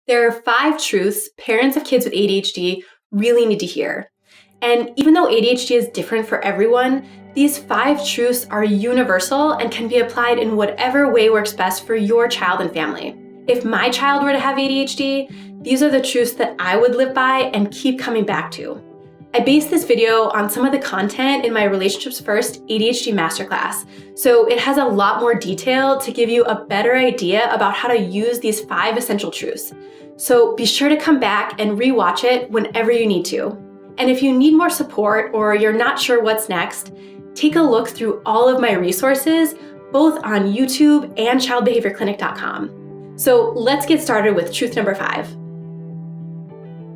There are 5 truths parents of kids with ADHD really need to hear. And even though ADHD is different for everyone, these 5 truths are universal and can be applied in whatever way works best for your child and family. If my child were to have ADHD, these are the truths that I would live by and keep coming back to. I based this video on some of the content in my Relationships First ADHD Masterclass, so it has a lot more detail to give you a better idea about how to use these 5 essential truths. So be sure to come back and rewatch it whenever you need to. And if you need more support or you're not sure what's next, take a look through all of my resources, both on YouTube and childbehaviorclinic.com. So let's get started with truth number 5.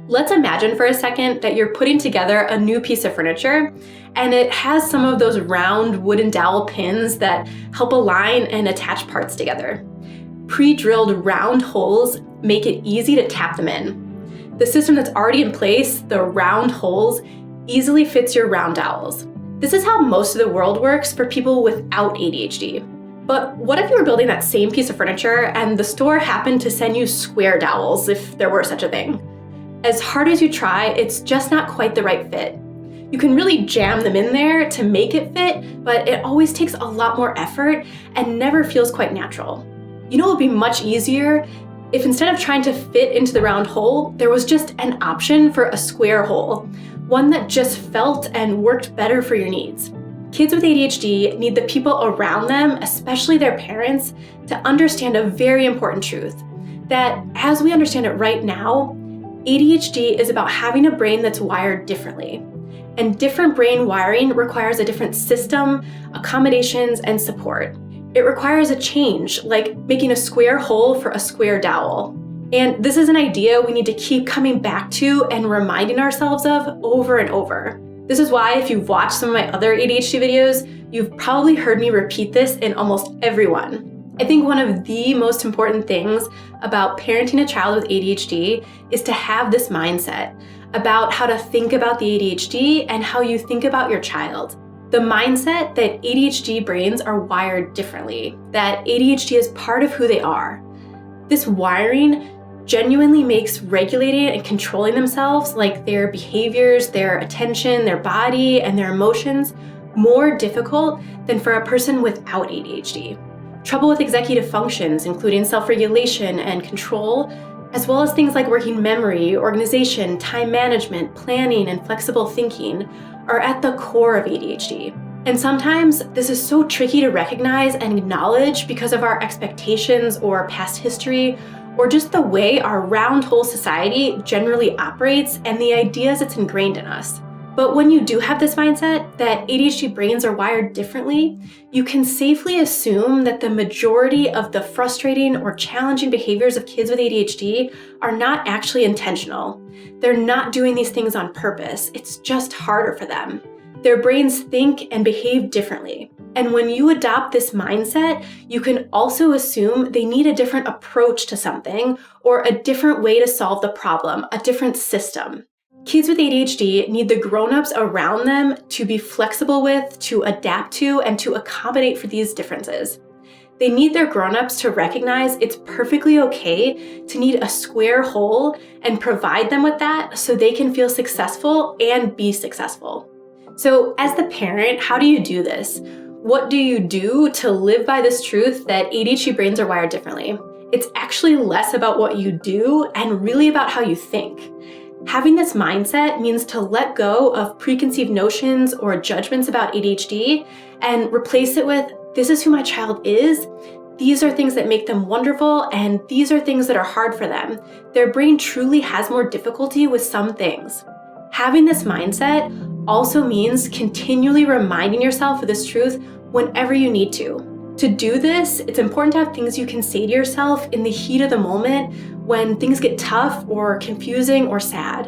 Let's imagine for a second that you're putting together a new piece of furniture and it has some of those round wooden dowel pins that help align and attach parts together. Pre-drilled round holes make it easy to tap them in. The system that's already in place, the round holes, easily fits your round dowels. This is how most of the world works for people without ADHD. But what if you were building that same piece of furniture and the store happened to send you square dowels, if there were such a thing? As hard as you try, it's just not quite the right fit. You can really jam them in there to make it fit, but it always takes a lot more effort and never feels quite natural. You know, it would be much easier if instead of trying to fit into the round hole, there was just an option for a square hole, one that just felt and worked better for your needs. Kids with ADHD need the people around them, especially their parents, to understand a very important truth, that as we understand it right now, ADHD is about having a brain that's wired differently. And different brain wiring requires a different system, accommodations, and support. It requires a change, like making a square hole for a square dowel. And this is an idea we need to keep coming back to and reminding ourselves of over and over. This is why if you've watched some of my other ADHD videos, you've probably heard me repeat this in almost every one. I think one of the most important things about parenting a child with ADHD is to have this mindset about how to think about the ADHD and how you think about your child. The mindset that ADHD brains are wired differently, that ADHD is part of who they are. This wiring genuinely makes regulating and controlling themselves, like their behaviors, their attention, their body, and their emotions, more difficult than for a person without ADHD. Trouble with executive functions, including self-regulation and control, as well as things like working memory, organization, time management, planning, and flexible thinking, are at the core of ADHD. And sometimes this is so tricky to recognize and acknowledge because of our expectations or past history, or just the way our round hole society generally operates and the ideas it's ingrained in us. But when you do have this mindset that ADHD brains are wired differently, you can safely assume that the majority of the frustrating or challenging behaviors of kids with ADHD are not actually intentional. They're not doing these things on purpose. It's just harder for them. Their brains think and behave differently. And when you adopt this mindset, you can also assume they need a different approach to something or a different way to solve the problem, a different system. Kids with ADHD need the grown-ups around them to be flexible with, to adapt to, and to accommodate for these differences. They need their grown-ups to recognize it's perfectly okay to need a square hole and provide them with that so they can feel successful and be successful. So as the parent, how do you do this? What do you do to live by this truth that ADHD brains are wired differently? It's actually less about what you do and really about how you think. Having this mindset means to let go of preconceived notions or judgments about ADHD and replace it with, this is who my child is, these are things that make them wonderful, and these are things that are hard for them. Their brain truly has more difficulty with some things. Having this mindset also means continually reminding yourself of this truth whenever you need to. To do this, it's important to have things you can say to yourself in the heat of the moment when things get tough or confusing or sad.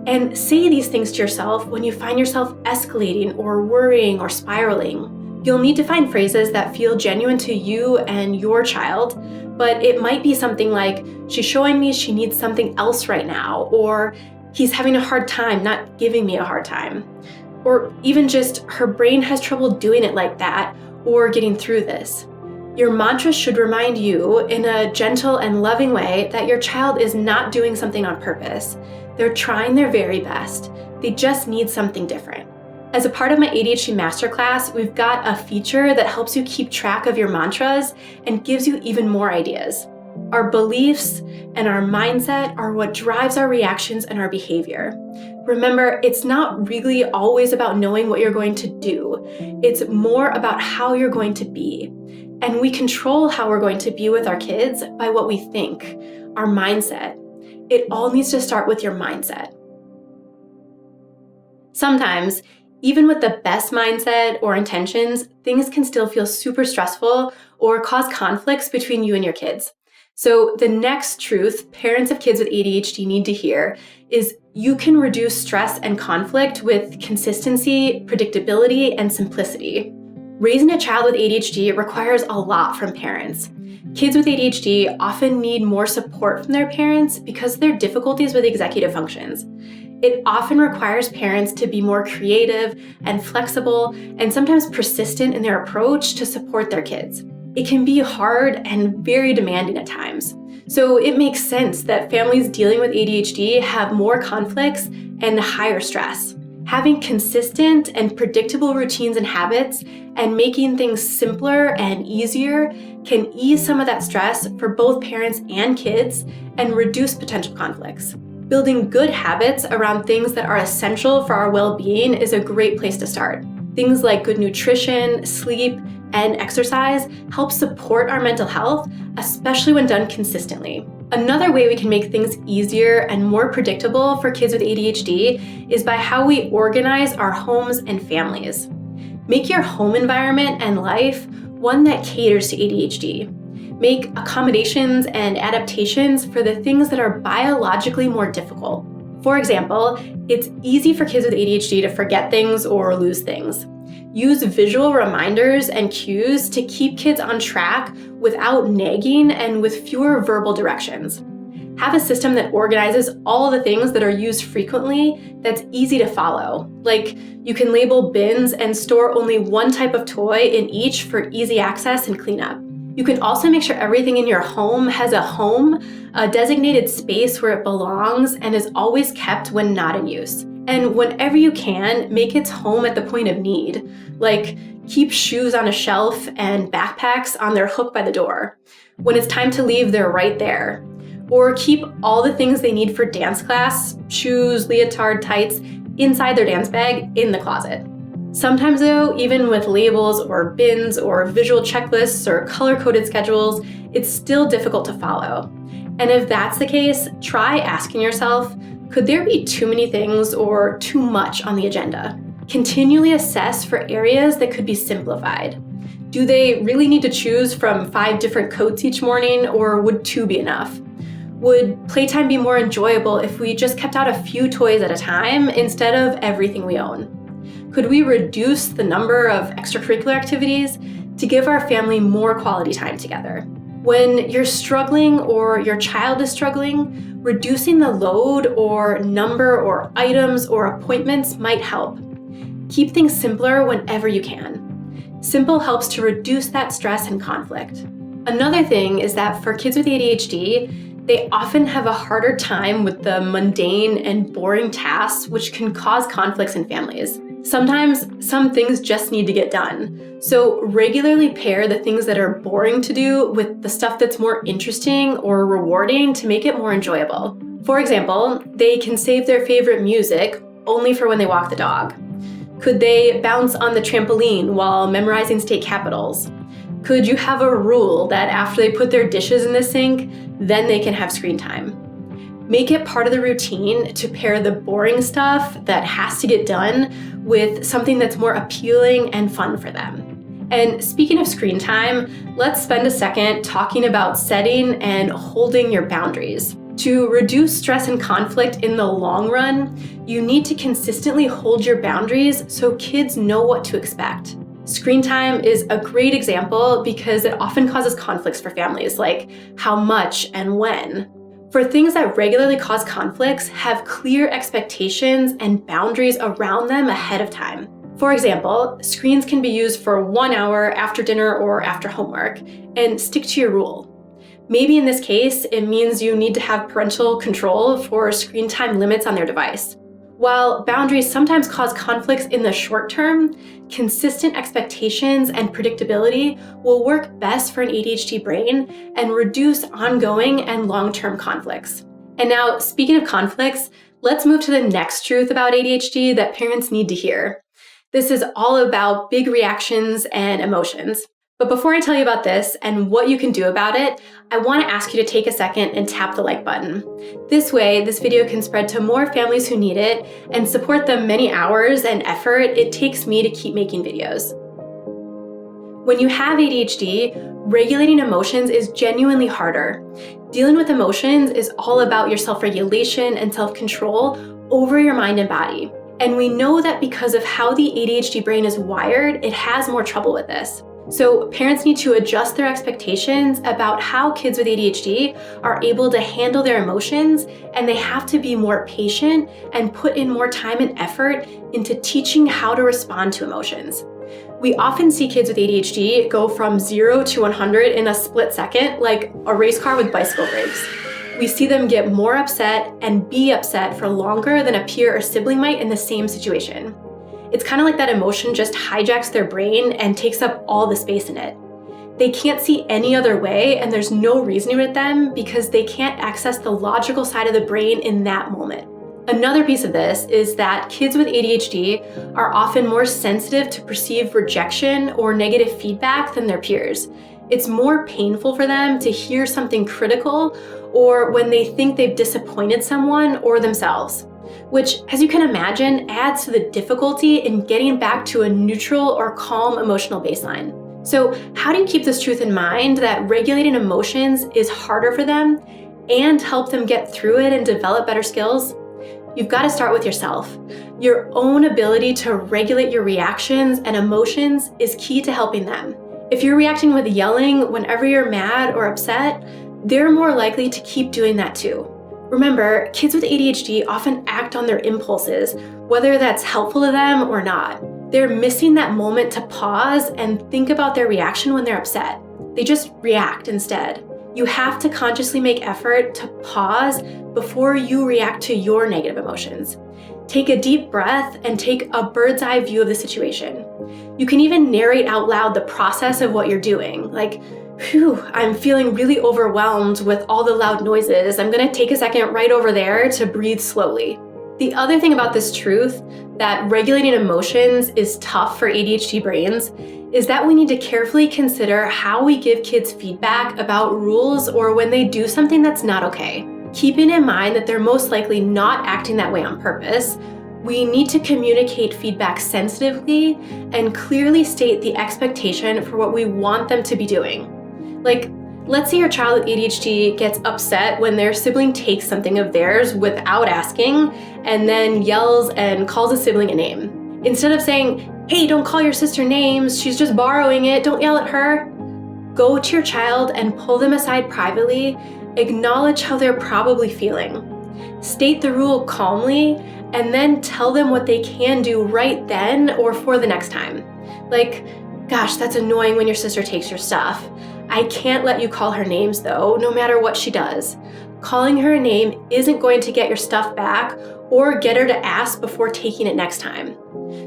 And say these things to yourself when you find yourself escalating or worrying or spiraling. You'll need to find phrases that feel genuine to you and your child, but it might be something like, she's showing me she needs something else right now, or he's having a hard time not giving me a hard time. Or even just, her brain has trouble doing it like that, or getting through this. Your mantra should remind you in a gentle and loving way that your child is not doing something on purpose. They're trying their very best. They just need something different. As a part of my ADHD masterclass, we've got a feature that helps you keep track of your mantras and gives you even more ideas. Our beliefs and our mindset are what drives our reactions and our behavior. Remember, it's not really always about knowing what you're going to do. It's more about how you're going to be. And we control how we're going to be with our kids by what we think, our mindset. It all needs to start with your mindset. Sometimes, even with the best mindset or intentions, things can still feel super stressful or cause conflicts between you and your kids. So the next truth parents of kids with ADHD need to hear is you can reduce stress and conflict with consistency, predictability, and simplicity. Raising a child with ADHD requires a lot from parents. Kids with ADHD often need more support from their parents because of their difficulties with executive functions. It often requires parents to be more creative and flexible and sometimes persistent in their approach to support their kids. It can be hard and very demanding at times. So it makes sense that families dealing with ADHD have more conflicts and higher stress. Having consistent and predictable routines and habits and making things simpler and easier can ease some of that stress for both parents and kids and reduce potential conflicts. Building good habits around things that are essential for our well-being is a great place to start. Things like good nutrition, sleep, and exercise help support our mental health, especially when done consistently. Another way we can make things easier and more predictable for kids with ADHD is by how we organize our homes and families. Make your home environment and life one that caters to ADHD. Make accommodations and adaptations for the things that are biologically more difficult. For example, it's easy for kids with ADHD to forget things or lose things. Use visual reminders and cues to keep kids on track without nagging and with fewer verbal directions. Have a system that organizes all the things that are used frequently that's easy to follow. Like you can label bins and store only one type of toy in each for easy access and cleanup. You can also make sure everything in your home has a designated space where it belongs and is always kept when not in use. And whenever you can, make its home at the point of need. Like keep shoes on a shelf and backpacks on their hook by the door. When it's time to leave, they're right there. Or keep all the things they need for dance class, shoes, leotard, tights, inside their dance bag in the closet. Sometimes though, even with labels or bins or visual checklists or color-coded schedules, it's still difficult to follow. And if that's the case, try asking yourself, could there be too many things or too much on the agenda? Continually assess for areas that could be simplified. Do they really need to choose from 5 different coats each morning, or would 2 be enough? Would playtime be more enjoyable if we just kept out a few toys at a time instead of everything we own? Could we reduce the number of extracurricular activities to give our family more quality time together? When you're struggling or your child is struggling, reducing the load or number or items or appointments might help. Keep things simpler whenever you can. Simple helps to reduce that stress and conflict. Another thing is that for kids with ADHD, they often have a harder time with the mundane and boring tasks, which can cause conflicts in families. Sometimes some things just need to get done. So regularly pair the things that are boring to do with the stuff that's more interesting or rewarding to make it more enjoyable. For example, they can save their favorite music only for when they walk the dog. Could they bounce on the trampoline while memorizing state capitals? Could you have a rule that after they put their dishes in the sink, then they can have screen time? Make it part of the routine to pair the boring stuff that has to get done with something that's more appealing and fun for them. And speaking of screen time, let's spend a second talking about setting and holding your boundaries. To reduce stress and conflict in the long run, you need to consistently hold your boundaries so kids know what to expect. Screen time is a great example because it often causes conflicts for families, like how much and when. For things that regularly cause conflicts, have clear expectations and boundaries around them ahead of time. For example, screens can be used for 1 hour after dinner or after homework, and stick to your rule. Maybe in this case, it means you need to have parental control for screen time limits on their device. While boundaries sometimes cause conflicts in the short term, consistent expectations and predictability will work best for an ADHD brain and reduce ongoing and long-term conflicts. And now, speaking of conflicts, let's move to the next truth about ADHD that parents need to hear. This is all about big reactions and emotions. But before I tell you about this and what you can do about it, I want to ask you to take a second and tap the like button. This way, this video can spread to more families who need it and support the many hours and effort it takes me to keep making videos. When you have ADHD, regulating emotions is genuinely harder. Dealing with emotions is all about your self-regulation and self-control over your mind and body. And we know that because of how the ADHD brain is wired, it has more trouble with this. So parents need to adjust their expectations about how kids with ADHD are able to handle their emotions, and they have to be more patient and put in more time and effort into teaching how to respond to emotions. We often see kids with ADHD go from 0 to 100 in a split second, like a race car with bicycle brakes. We see them get more upset and be upset for longer than a peer or sibling might in the same situation. It's kind of like that emotion just hijacks their brain and takes up all the space in it. They can't see any other way, and there's no reasoning with them because they can't access the logical side of the brain in that moment. Another piece of this is that kids with ADHD are often more sensitive to perceived rejection or negative feedback than their peers. It's more painful for them to hear something critical or when they think they've disappointed someone or themselves, which, as you can imagine, adds to the difficulty in getting back to a neutral or calm emotional baseline. So how do you keep this truth in mind that regulating emotions is harder for them and help them get through it and develop better skills? You've got to start with yourself. Your own ability to regulate your reactions and emotions is key to helping them. If you're reacting with yelling whenever you're mad or upset, they're more likely to keep doing that too. Remember, kids with ADHD often act on their impulses, whether that's helpful to them or not. They're missing that moment to pause and think about their reaction when they're upset. They just react instead. You have to consciously make effort to pause before you react to your negative emotions. Take a deep breath and take a bird's eye view of the situation. You can even narrate out loud the process of what you're doing, like, "Phew, I'm feeling really overwhelmed with all the loud noises. I'm gonna take a second right over there to breathe slowly." The other thing about this truth, that regulating emotions is tough for ADHD brains, is that we need to carefully consider how we give kids feedback about rules or when they do something that's not okay. Keeping in mind that they're most likely not acting that way on purpose, we need to communicate feedback sensitively and clearly state the expectation for what we want them to be doing. Like, let's say your child with ADHD gets upset when their sibling takes something of theirs without asking and then yells and calls a sibling a name. Instead of saying, "Hey, don't call your sister names, she's just borrowing it, don't yell at her," go to your child and pull them aside privately, acknowledge how they're probably feeling. State the rule calmly, and then tell them what they can do right then or for the next time. Like, "Gosh, that's annoying when your sister takes your stuff. I can't let you call her names though, no matter what she does. Calling her a name isn't going to get your stuff back or get her to ask before taking it next time."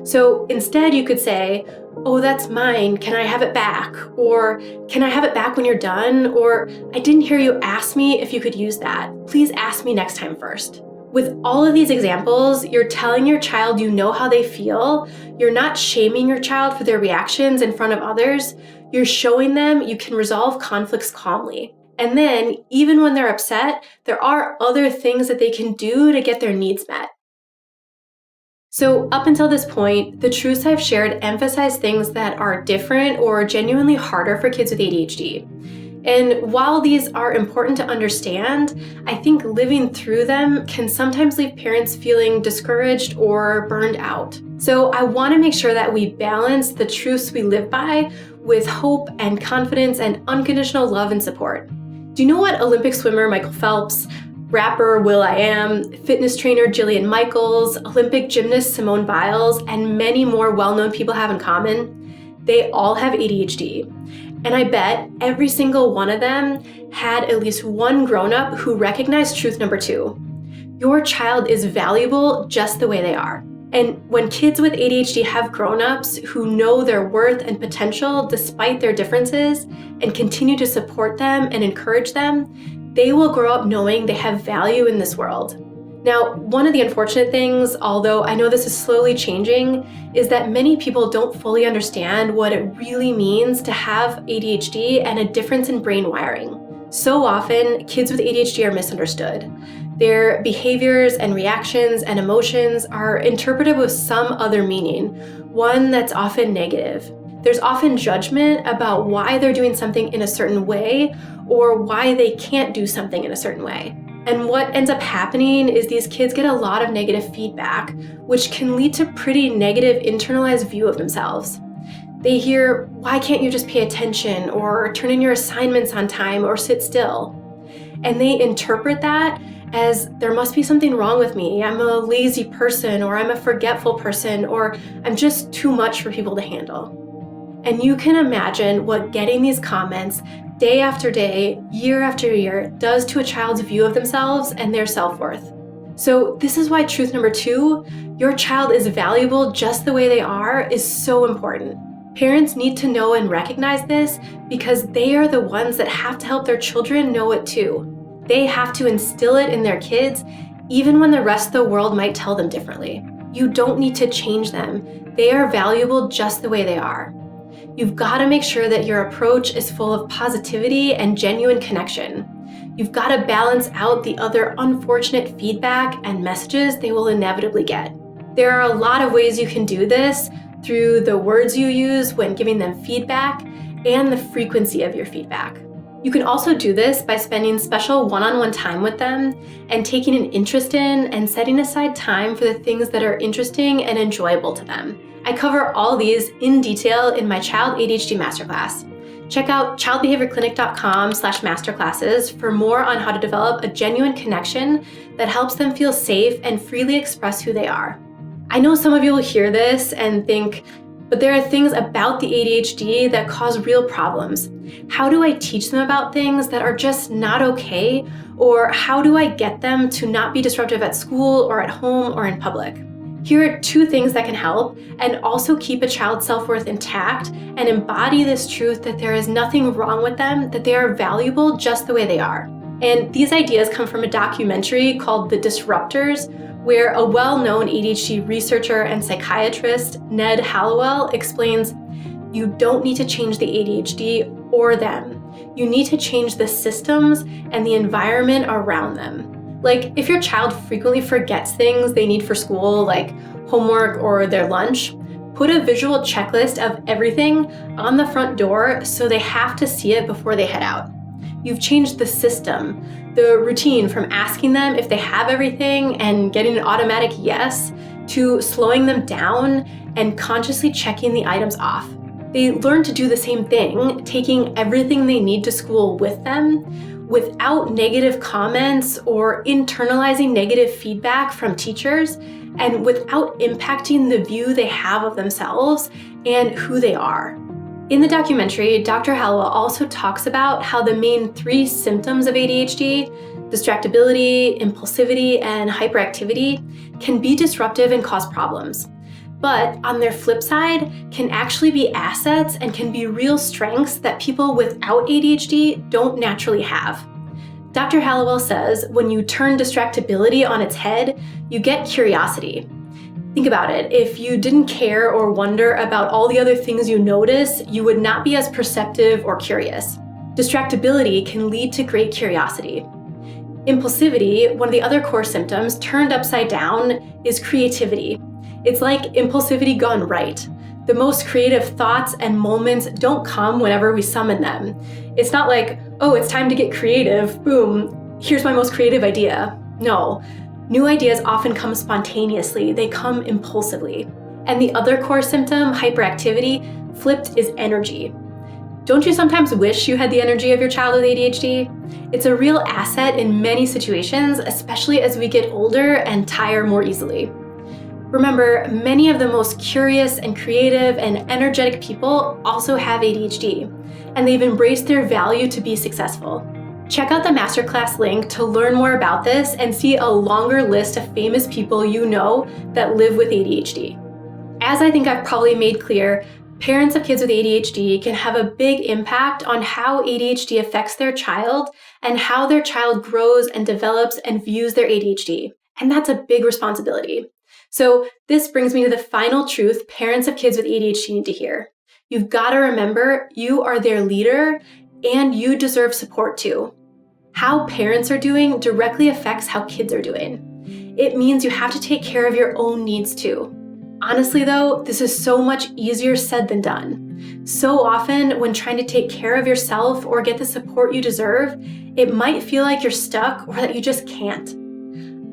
So instead you could say, "Oh, that's mine, can I have it back?" Or, "Can I have it back when you're done?" Or, "I didn't hear you ask me if you could use that. Please ask me next time first." With all of these examples, you're telling your child you know how they feel. You're not shaming your child for their reactions in front of others. You're showing them you can resolve conflicts calmly. And then, even when they're upset, there are other things that they can do to get their needs met. So up until this point, the truths I've shared emphasize things that are different or genuinely harder for kids with ADHD. And while these are important to understand, I think living through them can sometimes leave parents feeling discouraged or burned out. So I want to make sure that we balance the truths we live by with hope and confidence and unconditional love and support. Do you know what Olympic swimmer Michael Phelps Rapper will.i.am, fitness trainer Jillian Michaels, Olympic gymnast Simone Biles, and many more well-known people have in common, they all have ADHD. And I bet every single one of them had at least one grown-up who recognized truth number 2. Your child is valuable just the way they are. And when kids with ADHD have grown-ups who know their worth and potential despite their differences and continue to support them and encourage them, they will grow up knowing they have value in this world. Now, one of the unfortunate things, although I know this is slowly changing, is that many people don't fully understand what it really means to have ADHD and a difference in brain wiring. So often, kids with ADHD are misunderstood. Their behaviors and reactions and emotions are interpreted with some other meaning, one that's often negative. There's often judgment about why they're doing something in a certain way or why they can't do something in a certain way. And what ends up happening is these kids get a lot of negative feedback, which can lead to pretty negative internalized view of themselves. They hear, "Why can't you just pay attention?" or "Turn in your assignments on time," or "Sit still." And they interpret that as, "There must be something wrong with me. I'm a lazy person," or "I'm a forgetful person," or "I'm just too much for people to handle." And you can imagine what getting these comments day after day, year after year, does to a child's view of themselves and their self-worth. So this is why truth number 2, your child is valuable just the way they are, is so important. Parents need to know and recognize this because they are the ones that have to help their children know it too. They have to instill it in their kids, even when the rest of the world might tell them differently. You don't need to change them. They are valuable just the way they are. You've got to make sure that your approach is full of positivity and genuine connection. You've got to balance out the other unfortunate feedback and messages they will inevitably get. There are a lot of ways you can do this through the words you use when giving them feedback and the frequency of your feedback. You can also do this by spending special one-on-one time with them and taking an interest in and setting aside time for the things that are interesting and enjoyable to them. I cover all these in detail in my Child ADHD Masterclass. Check out childbehaviorclinic.com/masterclasses for more on how to develop a genuine connection that helps them feel safe and freely express who they are. I know some of you will hear this and think, but there are things about the ADHD that cause real problems. How do I teach them about things that are just not okay? Or how do I get them to not be disruptive at school or at home or in public? Here are 2 things that can help and also keep a child's self-worth intact and embody this truth that there is nothing wrong with them, that they are valuable just the way they are. And these ideas come from a documentary called The Disruptors, where a well-known ADHD researcher and psychiatrist, Ned Hallowell, explains, you don't need to change the ADHD or them. You need to change the systems and the environment around them. Like, if your child frequently forgets things they need for school, like homework or their lunch, put a visual checklist of everything on the front door so they have to see it before they head out. You've changed the system, the routine from asking them if they have everything and getting an automatic yes to slowing them down and consciously checking the items off. They learn to do the same thing, taking everything they need to school with them without negative comments or internalizing negative feedback from teachers and without impacting the view they have of themselves and who they are. In the documentary, Dr. Hallowell also talks about how the main 3 symptoms of ADHD, distractibility, impulsivity, and hyperactivity, can be disruptive and cause problems. But on their flip side, can actually be assets and can be real strengths that people without ADHD don't naturally have. Dr. Hallowell says when you turn distractibility on its head, you get curiosity. Think about it. If you didn't care or wonder about all the other things you notice, you would not be as perceptive or curious. Distractibility can lead to great curiosity. Impulsivity, one of the other core symptoms, turned upside down, is creativity. It's like impulsivity gone right. The most creative thoughts and moments don't come whenever we summon them. It's not like, oh, it's time to get creative, boom, here's my most creative idea. No, new ideas often come spontaneously, they come impulsively. And the other core symptom, hyperactivity, flipped, is energy. Don't you sometimes wish you had the energy of your child with ADHD? It's a real asset in many situations, especially as we get older and tire more easily. Remember, many of the most curious and creative and energetic people also have ADHD, and they've embraced their value to be successful. Check out the masterclass link to learn more about this and see a longer list of famous people you know that live with ADHD. As I think I've probably made clear, parents of kids with ADHD can have a big impact on how ADHD affects their child and how their child grows and develops and views their ADHD. And that's a big responsibility. So this brings me to the final truth parents of kids with ADHD need to hear. You've got to remember you are their leader and you deserve support too. How parents are doing directly affects how kids are doing. It means you have to take care of your own needs too. Honestly though, this is so much easier said than done. So often when trying to take care of yourself or get the support you deserve, it might feel like you're stuck or that you just can't.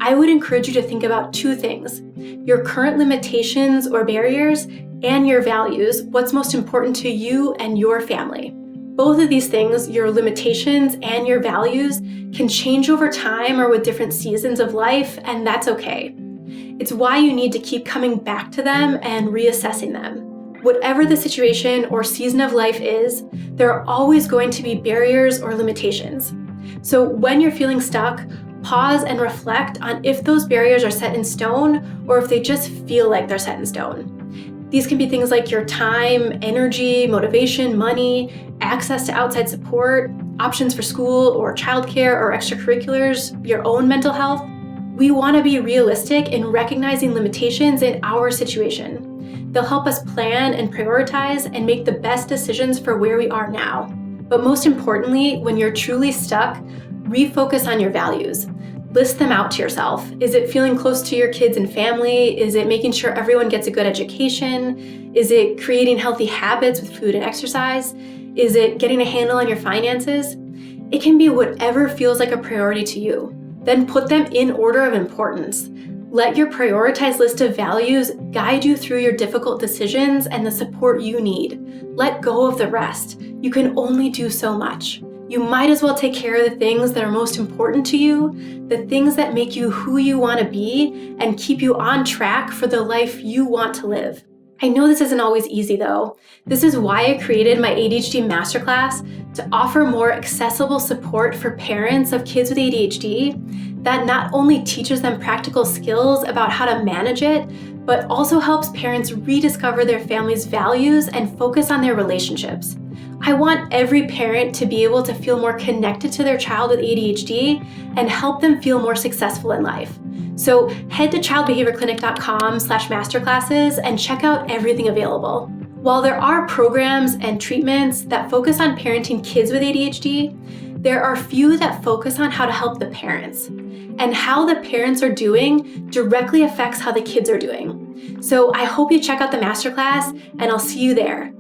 I would encourage you to think about two things: your current limitations or barriers and your values, what's most important to you and your family. Both of these things, your limitations and your values, can change over time or with different seasons of life, and that's okay. It's why you need to keep coming back to them and reassessing them. Whatever the situation or season of life is, there are always going to be barriers or limitations. So when you're feeling stuck, pause and reflect on if those barriers are set in stone or if they just feel like they're set in stone. These can be things like your time, energy, motivation, money, access to outside support, options for school or childcare or extracurriculars, your own mental health. We want to be realistic in recognizing limitations in our situation. They'll help us plan and prioritize and make the best decisions for where we are now. But most importantly, when you're truly stuck, refocus on your values. List them out to yourself. Is it feeling close to your kids and family? Is it making sure everyone gets a good education? Is it creating healthy habits with food and exercise? Is it getting a handle on your finances? It can be whatever feels like a priority to you. Then put them in order of importance. Let your prioritized list of values guide you through your difficult decisions and the support you need. Let go of the rest. You can only do so much. You might as well take care of the things that are most important to you, the things that make you who you want to be and keep you on track for the life you want to live. I know this isn't always easy though. This is why I created my ADHD masterclass to offer more accessible support for parents of kids with ADHD that not only teaches them practical skills about how to manage it, but also helps parents rediscover their family's values and focus on their relationships. I want every parent to be able to feel more connected to their child with ADHD and help them feel more successful in life. So head to childbehaviorclinic.com/masterclasses and check out everything available. While there are programs and treatments that focus on parenting kids with ADHD, there are few that focus on how to help the parents. And how the parents are doing directly affects how the kids are doing. So I hope you check out the masterclass and I'll see you there.